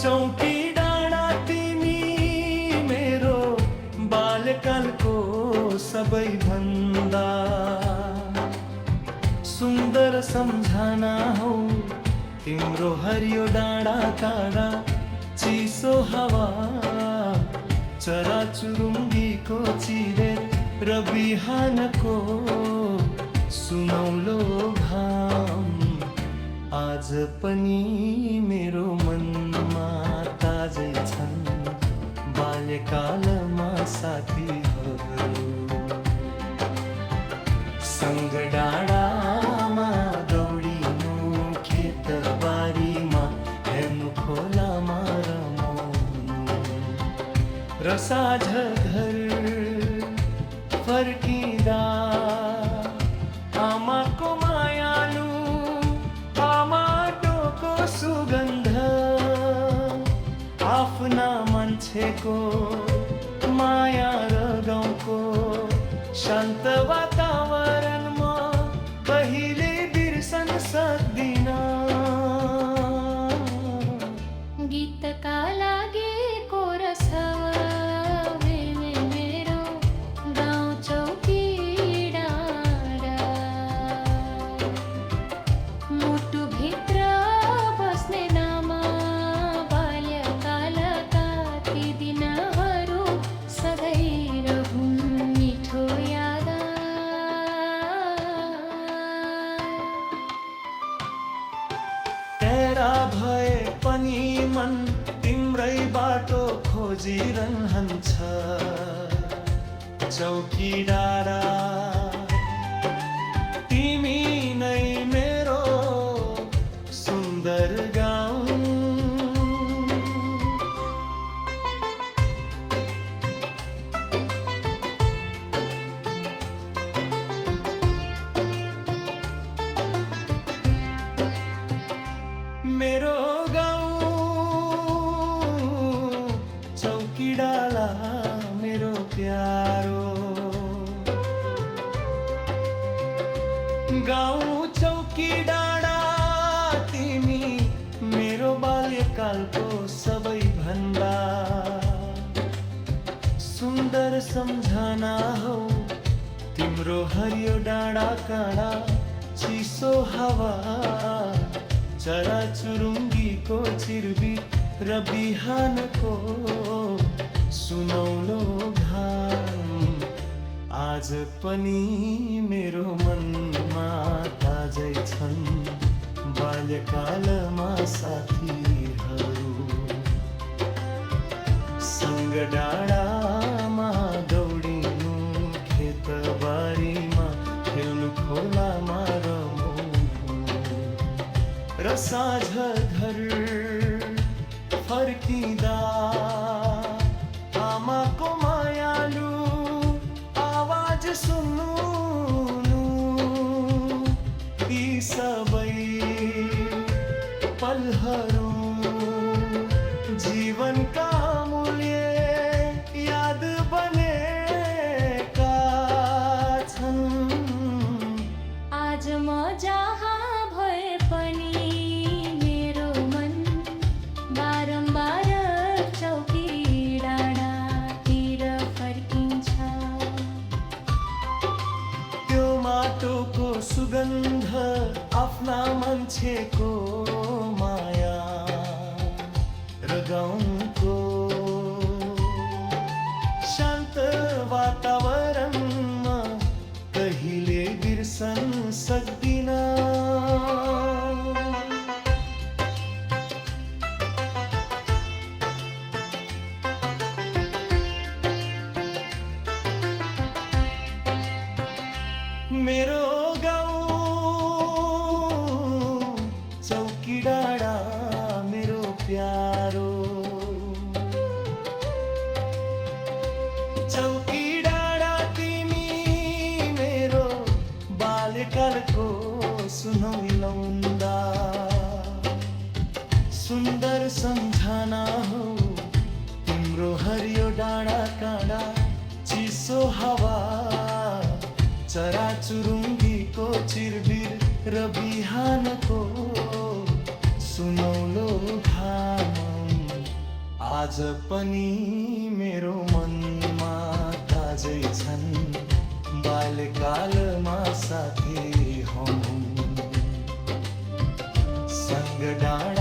चौकी डाँडा तिमी मेरो बाल्यकालको सबैभन्दा सुन्दर सम्झना हौ। तिम्रो हरियो डाँडा काँडा चिसो हावा चराचुरुङ्गीको चिरेर र बिहानको सुनौलो घाम आज पनि मेरो मनमा ताजै छन् बाल्यकालमा साथीहरू सँग डाँडामा दौडिनु खेतबारीमा हेर्नु खोलामा रमाउनु र साँझ घर फर्किँदा आमाको मायालु टमाटोको सुगन्ध आफ्ना मान्छेको माया र गाउँको शान्त वातावरणमा कहिले बिर्सन सक्दिन। गीतका लागि कोरस मेरो गाउँ चौकी डाँडा मुटुभित्र बस्ने नाम बाल्यकालका ती दिनहरू सधैँ रहुन् मिठो याद। तेरा भए पनि मन तिम्रै बाटो खोजिरहन्छ चौकी डाँडा तिमी नै मेरो सुन्दर गाउँ। मेरो गाउँ चौकी डाँडा मेरो प्यारो गाउँ चौकी डाँडा तिमी मेरो बाल्यकालको सबैभन्दा सुन्दर सम्झना हौ। तिम्रो हरियो डाँडा काँडा चिसो हावा चराचुरुङ्गीको चिरबिर र बिहानको सुनौलो घाम आज पनि मेरो मनमा ताजै छन् बाल्यकालमा साथीहरू सँग डाँडामा दौडिनु खेतबारीमा खेल्नु खोलामा रमाउनु र साँझ घर फर्किँदा आमाको मायालु आवाज सुन्नु यी सबै पलहरू जीवनका मूल्य याद बनेका छन्। आज म जहाँ भए पनि मेरो मन बारम्बार चौकी डाँडातिर फर्किन्छ। त्यो माटोको सुगन्ध आफ्ना मान्छेको माया र गाउँको शान्त वातावरणमा कहिले बिर्सन सक्दिन। मेरो गाउँ चौकी डाँडा मेरो प्यारो चौकी डाँडा तिमी मेरो बाल्यकालको सुनौलो सुन्दर सम्झना हो। तिम्रो हरियो डाँडा काँडा चिसो हावा चराचुरुङ्गीको चिरबिर र बिहानको सुनौलो घाम आज पनि मेरो मनमा ताजै छन् बाल्यकालमा साथी हौ सँग डाँडा